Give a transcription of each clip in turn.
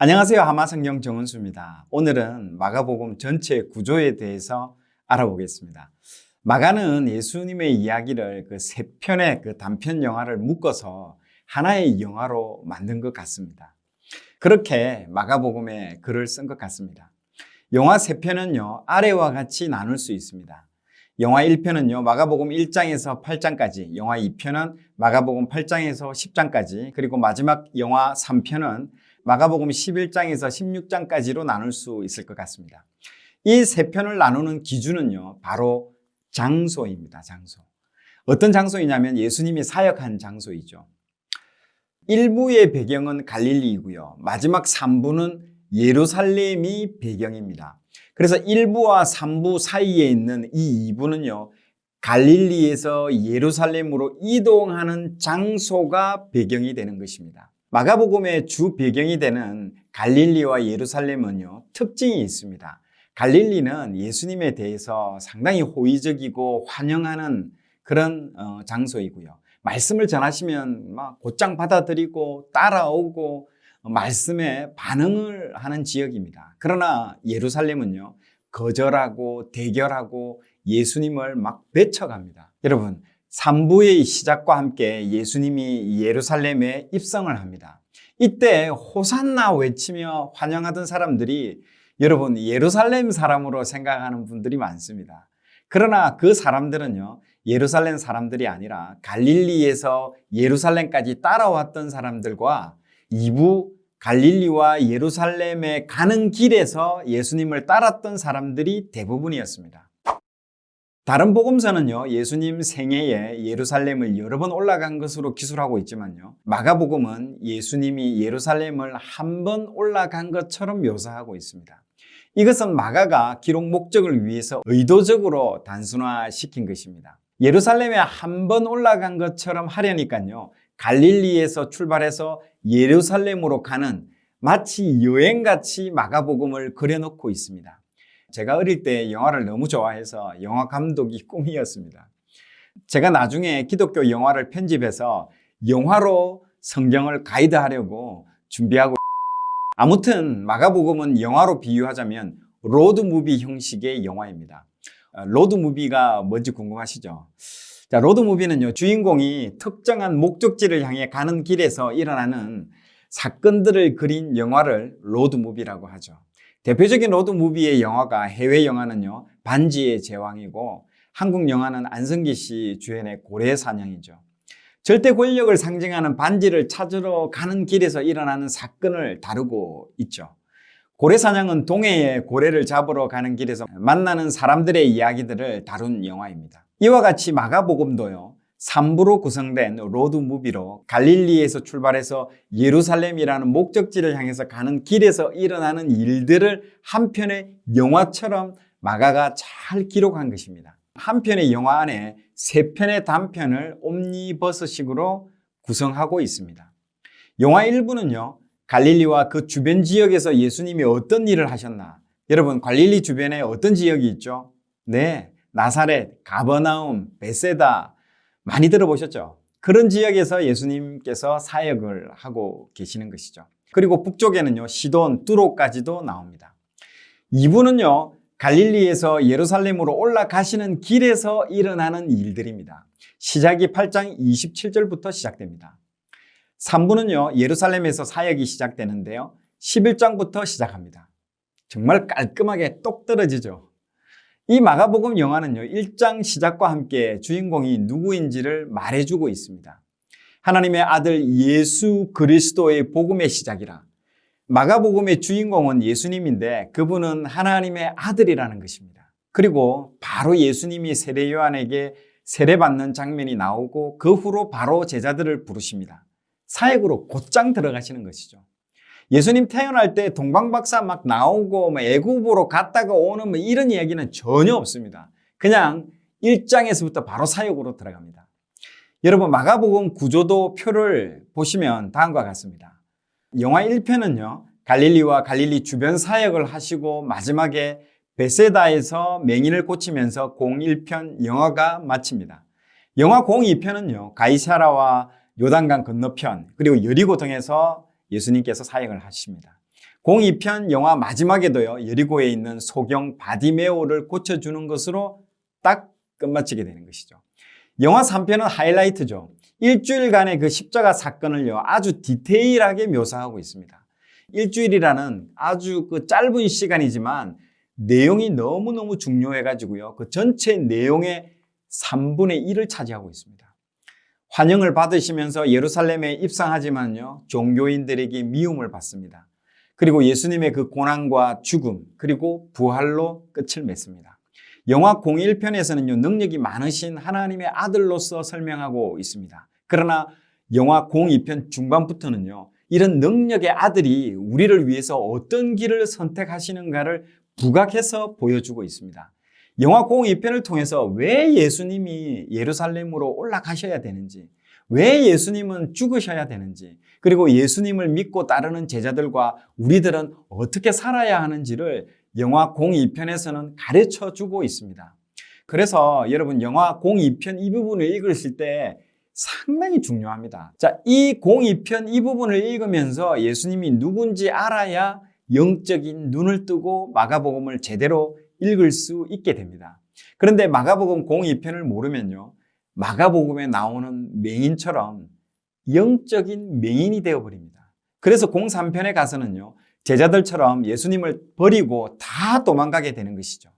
안녕하세요. 하마성경 정은수입니다. 오늘은 마가복음 전체 구조에 대해서 알아보겠습니다. 마가는 예수님의 이야기를 그 세 편의 그 단편 영화를 묶어서 하나의 영화로 만든 것 같습니다. 그렇게 마가복음에 글을 쓴 것 같습니다. 영화 세 편은요, 아래와 같이 나눌 수 있습니다. 영화 1편은요, 마가복음 1장에서 8장까지, 영화 2편은 마가복음 8장에서 10장까지, 그리고 마지막 영화 3편은 마가복음 11장에서 16장까지로 나눌 수 있을 것 같습니다. 이 세 편을 나누는 기준은요, 바로 장소입니다. 장소. 어떤 장소이냐면 예수님이 사역한 장소이죠. 1부의 배경은 갈릴리이고요. 마지막 3부는 예루살렘이 배경입니다. 그래서 1부와 3부 사이에 있는 이 2부는요, 갈릴리에서 예루살렘으로 이동하는 장소가 배경이 되는 것입니다. 마가복음의 주 배경이 되는 갈릴리와 예루살렘은요, 특징이 있습니다. 갈릴리는 예수님에 대해서 상당히 호의적이고 환영하는 그런 장소이고요. 말씀을 전하시면 막 곧장 받아들이고 따라오고 말씀에 반응을 하는 지역입니다. 그러나 예루살렘은요, 거절하고 대결하고 예수님을 막 배척합니다. 여러분, 3부의 시작과 함께 예수님이 예루살렘에 입성을 합니다. 이때 호산나 외치며 환영하던 사람들이 여러분 예루살렘 사람으로 생각하는 분들이 많습니다. 그러나 그 사람들은요, 예루살렘 사람들이 아니라 갈릴리에서 예루살렘까지 따라왔던 사람들과 2부 갈릴리와 예루살렘에 가는 길에서 예수님을 따랐던 사람들이 대부분이었습니다. 다른 복음서는요, 예수님 생애에 예루살렘을 여러 번 올라간 것으로 기술하고 있지만요, 마가복음은 예수님이 예루살렘을 한 번 올라간 것처럼 묘사하고 있습니다. 이것은 마가가 기록 목적을 위해서 의도적으로 단순화시킨 것입니다. 예루살렘에 한 번 올라간 것처럼 하려니까요, 갈릴리에서 출발해서 예루살렘으로 가는 마치 여행같이 마가복음을 그려놓고 있습니다. 제가 어릴 때 영화를 너무 좋아해서 영화 감독이 꿈이었습니다. 제가 나중에 기독교 영화를 편집해서 영화로 성경을 가이드하려고 준비하고 아무튼 마가복음은 영화로 비유하자면 로드무비 형식의 영화입니다. 로드무비가 뭔지 궁금하시죠? 자, 로드무비는요, 주인공이 특정한 목적지를 향해 가는 길에서 일어나는 사건들을 그린 영화를 로드무비라고 하죠. 대표적인 로드무비의 영화가 해외 영화는요, 반지의 제왕이고 한국 영화는 안성기 씨 주연의 고래사냥이죠. 절대 권력을 상징하는 반지를 찾으러 가는 길에서 일어나는 사건을 다루고 있죠. 고래사냥은 동해에 고래를 잡으러 가는 길에서 만나는 사람들의 이야기들을 다룬 영화입니다. 이와 같이 마가복음도요, 3부로 구성된 로드무비로 갈릴리에서 출발해서 예루살렘이라는 목적지를 향해서 가는 길에서 일어나는 일들을 한 편의 영화처럼 마가가 잘 기록한 것입니다. 한 편의 영화 안에 세 편의 단편을 옴니버스식으로 구성하고 있습니다. 영화 1부는요, 갈릴리와 그 주변 지역에서 예수님이 어떤 일을 하셨나. 여러분, 갈릴리 주변에 어떤 지역이 있죠? 네, 나사렛, 가버나움, 베세다 많이 들어보셨죠? 그런 지역에서 예수님께서 사역을 하고 계시는 것이죠. 그리고 북쪽에는요, 시돈, 뚜로까지도 나옵니다. 2부는요, 갈릴리에서 예루살렘으로 올라가시는 길에서 일어나는 일들입니다. 시작이 8장 27절부터 시작됩니다. 3부는요, 예루살렘에서 사역이 시작되는데요, 11장부터 시작합니다. 정말 깔끔하게 똑 떨어지죠. 이 마가복음 영화는요, 1장 시작과 함께 주인공이 누구인지를 말해주고 있습니다. 하나님의 아들 예수 그리스도의 복음의 시작이라. 마가복음의 주인공은 예수님인데 그분은 하나님의 아들이라는 것입니다. 그리고 바로 예수님이 세례 요한에게 세례받는 장면이 나오고 그 후로 바로 제자들을 부르십니다. 사역으로 곧장 들어가시는 것이죠. 예수님 태어날 때 동방박사 막 나오고 애굽으로 갔다가 오는 이런 이야기는 전혀 없습니다. 그냥 1장에서부터 바로 사역으로 들어갑니다. 여러분, 마가복음 구조도 표를 보시면 다음과 같습니다. 영화 1편은요, 갈릴리와 갈릴리 주변 사역을 하시고 마지막에 베세다에서 맹인을 고치면서 01편 영화가 마칩니다. 영화 02편은요, 가이사라와 요단강 건너편 그리고 여리고 등에서 예수님께서 사역을 하십니다. 공2편 영화 마지막에도요, 여리고에 있는 소경 바디메오를 고쳐주는 것으로 딱 끝마치게 되는 것이죠. 영화 3편은 하이라이트죠. 일주일간의 그 십자가 사건을요, 아주 디테일하게 묘사하고 있습니다. 일주일이라는 아주 그 짧은 시간이지만 내용이 너무너무 중요해가지고요, 그 전체 내용의 3분의 1을 차지하고 있습니다. 환영을 받으시면서 예루살렘에 입성하지만요, 종교인들에게 미움을 받습니다. 그리고 예수님의 그 고난과 죽음, 그리고 부활로 끝을 맺습니다. 영화 01편에서는요, 능력이 많으신 하나님의 아들로서 설명하고 있습니다. 그러나 영화 02편 중반부터는요, 이런 능력의 아들이 우리를 위해서 어떤 길을 선택하시는가를 부각해서 보여주고 있습니다. 영화 02편을 통해서 왜 예수님이 예루살렘으로 올라가셔야 되는지, 왜 예수님은 죽으셔야 되는지, 그리고 예수님을 믿고 따르는 제자들과 우리들은 어떻게 살아야 하는지를 영화 02편에서는 가르쳐 주고 있습니다. 그래서 여러분, 영화 02편 이 부분을 읽으실 때 상당히 중요합니다. 자, 이 02편 이 부분을 읽으면서 예수님이 누군지 알아야 영적인 눈을 뜨고 마가복음을 제대로 읽을 수 있게 됩니다. 그런데 마가복음 02편을 모르면요, 마가복음에 나오는 맹인처럼 영적인 맹인이 되어버립니다. 그래서 03편에 가서는요, 제자들처럼 예수님을 버리고 다 도망가게 되는 것이죠.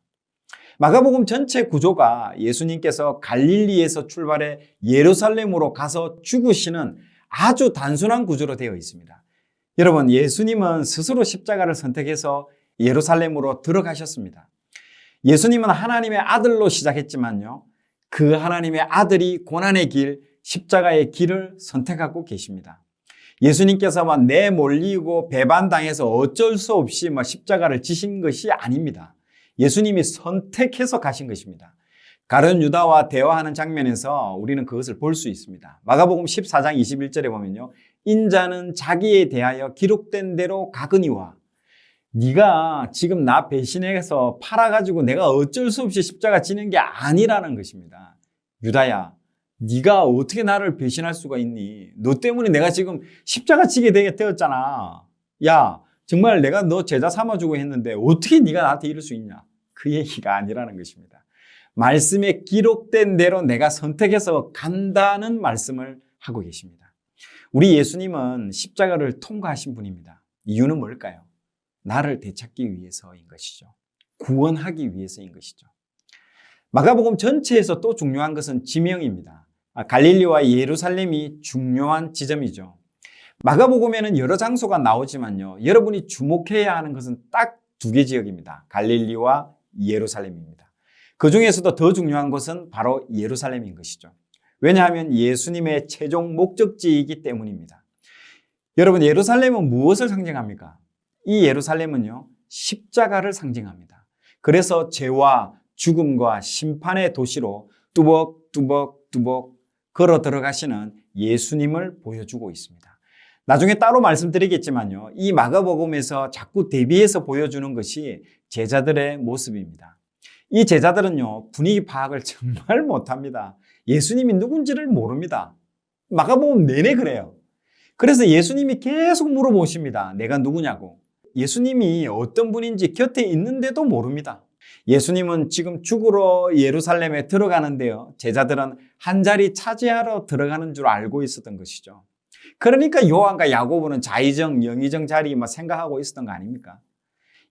마가복음 전체 구조가 예수님께서 갈릴리에서 출발해 예루살렘으로 가서 죽으시는 아주 단순한 구조로 되어 있습니다. 여러분, 예수님은 스스로 십자가를 선택해서 예루살렘으로 들어가셨습니다. 예수님은 하나님의 아들로 시작했지만요, 그 하나님의 아들이 고난의 길, 십자가의 길을 선택하고 계십니다. 예수님께서 내몰리고 배반당해서 어쩔 수 없이 십자가를 지신 것이 아닙니다. 예수님이 선택해서 가신 것입니다. 가룟 유다와 대화하는 장면에서 우리는 그것을 볼 수 있습니다. 마가복음 14장 21절에 보면요, 인자는 자기에 대하여 기록된 대로 가거니와, 네가 지금 나 배신해서 팔아가지고 내가 어쩔 수 없이 십자가 지는 게 아니라는 것입니다. 유다야, 네가 어떻게 나를 배신할 수가 있니? 너 때문에 내가 지금 십자가 지게 되었잖아. 야, 정말 내가 너 제자 삼아주고 했는데 어떻게 네가 나한테 이럴 수 있냐? 그 얘기가 아니라는 것입니다. 말씀에 기록된 대로 내가 선택해서 간다는 말씀을 하고 계십니다. 우리 예수님은 십자가를 통과하신 분입니다. 이유는 뭘까요? 나를 되찾기 위해서인 것이죠. 구원하기 위해서인 것이죠. 마가복음 전체에서 또 중요한 것은 지명입니다. 갈릴리와 예루살렘이 중요한 지점이죠. 마가복음에는 여러 장소가 나오지만요, 여러분이 주목해야 하는 것은 딱 두 개 지역입니다. 갈릴리와 예루살렘입니다. 그 중에서도 더 중요한 것은 바로 예루살렘인 것이죠. 왜냐하면 예수님의 최종 목적지이기 때문입니다. 여러분, 예루살렘은 무엇을 상징합니까? 이 예루살렘은요, 십자가를 상징합니다. 그래서 죄와 죽음과 심판의 도시로 뚜벅뚜벅뚜벅 걸어 들어가시는 예수님을 보여주고 있습니다. 나중에 따로 말씀드리겠지만요, 이 마가복음에서 자꾸 대비해서 보여주는 것이 제자들의 모습입니다. 이 제자들은요, 분위기 파악을 정말 못합니다. 예수님이 누군지를 모릅니다. 마가복음 내내 그래요. 그래서 예수님이 계속 물어보십니다. 내가 누구냐고. 예수님이 어떤 분인지 곁에 있는데도 모릅니다. 예수님은 지금 죽으러 예루살렘에 들어가는데요, 제자들은 한 자리 차지하러 들어가는 줄 알고 있었던 것이죠. 그러니까 요한과 야고보는 자의정, 영의정 자리 생각하고 있었던 거 아닙니까?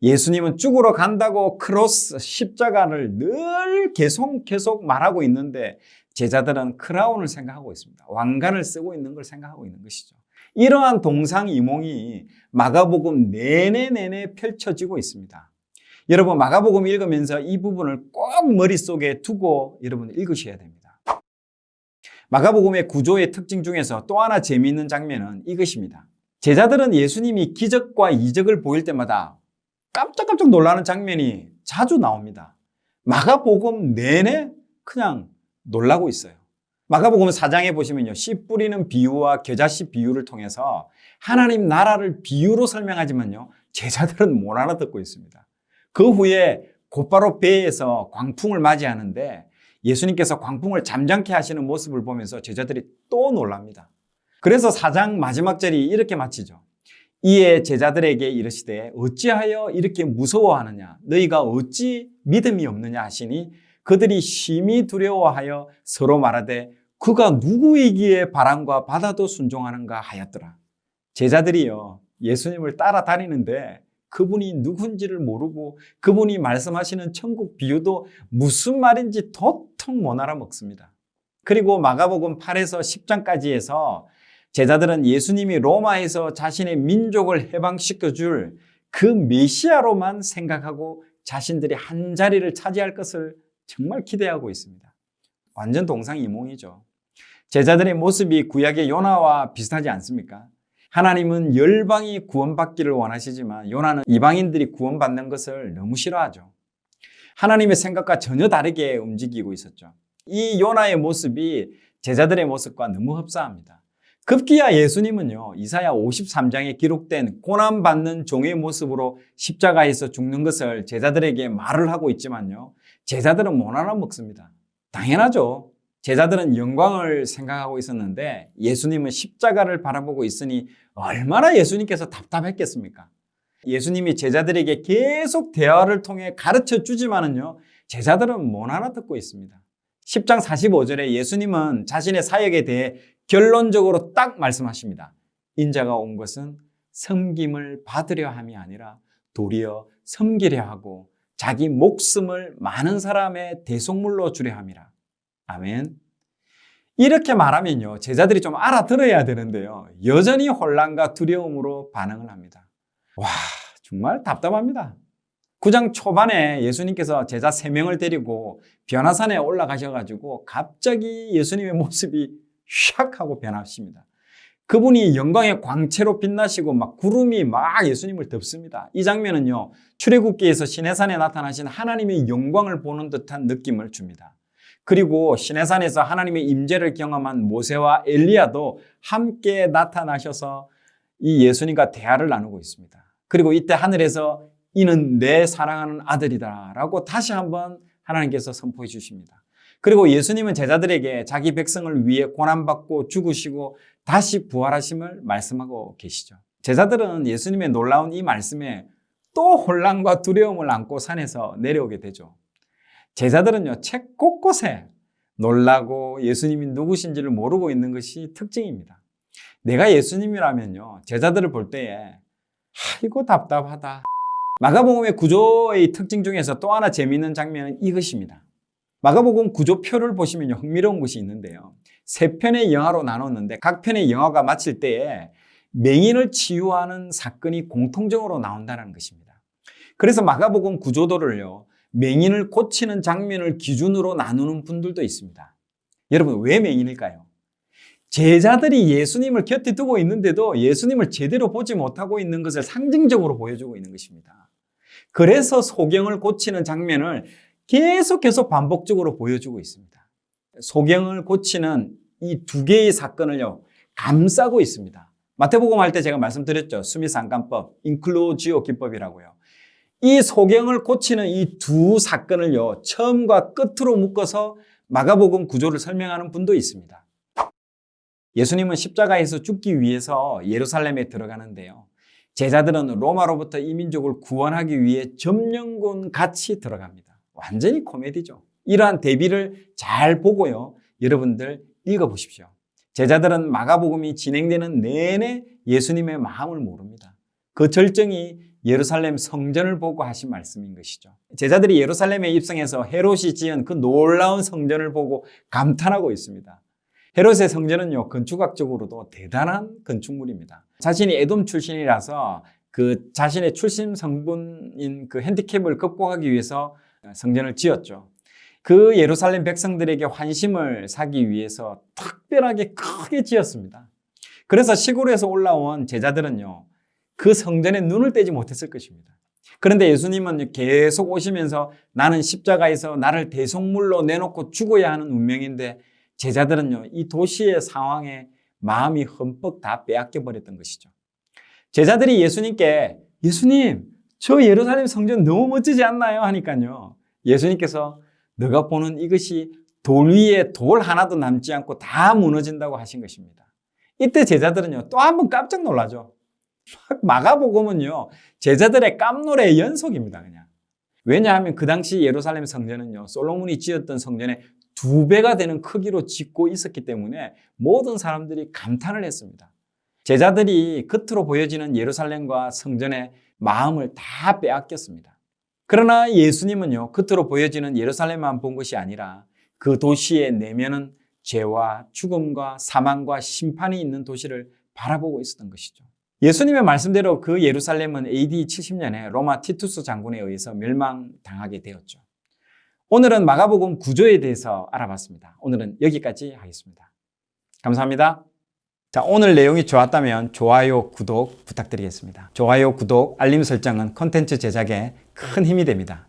예수님은 죽으러 간다고 크로스, 십자가를 늘 계속 말하고 있는데 제자들은 크라운을 생각하고 있습니다. 왕관을 쓰고 있는 걸 생각하고 있는 것이죠. 이러한 동상이몽이 마가복음 내내 펼쳐지고 있습니다. 여러분, 마가복음 읽으면서 이 부분을 꼭 머릿속에 두고 여러분 읽으셔야 됩니다. 마가복음의 구조의 특징 중에서 또 하나 재미있는 장면은 이것입니다. 제자들은 예수님이 기적과 이적을 보일 때마다 깜짝깜짝 놀라는 장면이 자주 나옵니다. 마가복음 내내 그냥 놀라고 있어요. 마가복음 4장에 보시면요, 씨 뿌리는 비유와 겨자씨 비유를 통해서 하나님 나라를 비유로 설명하지만요, 제자들은 못 알아듣고 있습니다. 그 후에 곧바로 배에서 광풍을 맞이하는데 예수님께서 광풍을 잠잠케 하시는 모습을 보면서 제자들이 또 놀랍니다. 그래서 4장 마지막 절이 이렇게 마치죠. 이에 제자들에게 이르시되 어찌하여 이렇게 무서워하느냐 너희가 어찌 믿음이 없느냐 하시니 그들이 심히 두려워하여 서로 말하되 그가 누구이기에 바람과 바다도 순종하는가 하였더라. 제자들이요 예수님을 따라다니는데 그분이 누군지를 모르고 그분이 말씀하시는 천국 비유도 무슨 말인지 도통 못 알아먹습니다. 그리고 마가복음 8에서 10장까지 해서 제자들은 예수님이 로마에서 자신의 민족을 해방시켜 줄 그 메시아로만 생각하고 자신들이 한 자리를 차지할 것을 정말 기대하고 있습니다. 완전 동상이몽이죠. 제자들의 모습이 구약의 요나와 비슷하지 않습니까? 하나님은 열방이 구원받기를 원하시지만 요나는 이방인들이 구원받는 것을 너무 싫어하죠. 하나님의 생각과 전혀 다르게 움직이고 있었죠. 이 요나의 모습이 제자들의 모습과 너무 흡사합니다. 급기야 예수님은요 이사야 53장에 기록된 고난받는 종의 모습으로 십자가에서 죽는 것을 제자들에게 말을 하고 있지만요 제자들은 못 알아먹습니다. 당연하죠. 제자들은 영광을 생각하고 있었는데 예수님은 십자가를 바라보고 있으니 얼마나 예수님께서 답답했겠습니까? 예수님이 제자들에게 계속 대화를 통해 가르쳐 주지만은요 제자들은 못 알아듣고 있습니다. 10장 45절에 예수님은 자신의 사역에 대해 결론적으로 딱 말씀하십니다. 인자가 온 것은 섬김을 받으려 함이 아니라 도리어 섬기려 하고 자기 목숨을 많은 사람의 대속물로 주려 함이라. 아멘. 이렇게 말하면요 제자들이 좀 알아들어야 되는데요 여전히 혼란과 두려움으로 반응을 합니다. 와 정말 답답합니다. 9장 초반에 예수님께서 제자 3명을 데리고 변화산에 올라가셔가지고 갑자기 예수님의 모습이 샥 하고 변하십니다. 그분이 영광의 광채로 빛나시고 막 구름이 막 예수님을 덮습니다. 이 장면은요 출애굽기에서 시내산에 나타나신 하나님의 영광을 보는 듯한 느낌을 줍니다. 그리고 시내산에서 하나님의 임재를 경험한 모세와 엘리야도 함께 나타나셔서 이 예수님과 대화를 나누고 있습니다. 그리고 이때 하늘에서 이는 내 사랑하는 아들이다 라고 다시 한번 하나님께서 선포해 주십니다. 그리고 예수님은 제자들에게 자기 백성을 위해 고난받고 죽으시고 다시 부활하심을 말씀하고 계시죠. 제자들은 예수님의 놀라운 이 말씀에 또 혼란과 두려움을 안고 산에서 내려오게 되죠. 제자들은요 책 곳곳에 놀라고 예수님이 누구신지를 모르고 있는 것이 특징입니다. 내가 예수님이라면요 제자들을 볼 때에 아이고 답답하다. 마가복음의 구조의 특징 중에서 또 하나 재미있는 장면은 이것입니다. 마가복음 구조표를 보시면 흥미로운 것이 있는데요. 3편의 영화로 나눴는데 각 편의 영화가 마칠 때에 맹인을 치유하는 사건이 공통적으로 나온다는 것입니다. 그래서 마가복음 구조도를요 맹인을 고치는 장면을 기준으로 나누는 분들도 있습니다. 여러분 왜 맹인일까요? 제자들이 예수님을 곁에 두고 있는데도 예수님을 제대로 보지 못하고 있는 것을 상징적으로 보여주고 있는 것입니다. 그래서 소경을 고치는 장면을 계속 반복적으로 보여주고 있습니다. 소경을 고치는 이 2개의 사건을요 감싸고 있습니다. 마태복음 할 때 제가 말씀드렸죠. 수미상관법, 인클루지오 기법이라고요. 이 소경을 고치는 이 2 사건을요 처음과 끝으로 묶어서 마가복음 구조를 설명하는 분도 있습니다. 예수님은 십자가에서 죽기 위해서 예루살렘에 들어가는데요. 제자들은 로마로부터 이 민족을 구원하기 위해 점령군 같이 들어갑니다. 완전히 코미디죠. 이러한 대비를 잘 보고요. 여러분들 읽어보십시오. 제자들은 마가복음이 진행되는 내내 예수님의 마음을 모릅니다. 그 절정이 예루살렘 성전을 보고 하신 말씀인 것이죠. 제자들이 예루살렘에 입성해서 헤롯이 지은 그 놀라운 성전을 보고 감탄하고 있습니다. 헤롯의 성전은요 건축학적으로도 대단한 건축물입니다. 자신이 에돔 출신이라서 그 자신의 출신 성분인 그 핸디캡을 극복하기 위해서 성전을 지었죠. 그 예루살렘 백성들에게 환심을 사기 위해서 특별하게 크게 지었습니다. 그래서 시골에서 올라온 제자들은요 그 성전에 눈을 떼지 못했을 것입니다. 그런데 예수님은 계속 오시면서 나는 십자가에서 나를 대속물로 내놓고 죽어야 하는 운명인데 제자들은요 이 도시의 상황에 마음이 흠뻑 다 빼앗겨 버렸던 것이죠. 제자들이 예수님께 예수님 저 예루살렘 성전 너무 멋지지 않나요? 하니까요 예수님께서 너가 보는 이것이 돌 위에 돌 하나도 남지 않고 다 무너진다고 하신 것입니다. 이때 제자들은요 또 한 번 깜짝 놀라죠. 마가복음은요, 제자들의 깜놀의 연속입니다, 그냥. 왜냐하면 그 당시 예루살렘 성전은요, 솔로몬이 지었던 성전의 2배가 되는 크기로 짓고 있었기 때문에 모든 사람들이 감탄을 했습니다. 제자들이 겉으로 보여지는 예루살렘과 성전의 마음을 다 빼앗겼습니다. 그러나 예수님은요, 겉으로 보여지는 예루살렘만 본 것이 아니라 그 도시의 내면은 죄와 죽음과 사망과 심판이 있는 도시를 바라보고 있었던 것이죠. 예수님의 말씀대로 그 예루살렘은 AD 70년에 로마 티투스 장군에 의해서 멸망당하게 되었죠. 오늘은 마가복음 구조에 대해서 알아봤습니다. 오늘은 여기까지 하겠습니다. 감사합니다. 자, 오늘 내용이 좋았다면 좋아요, 구독 부탁드리겠습니다. 좋아요, 구독, 알림 설정은 콘텐츠 제작에 큰 힘이 됩니다.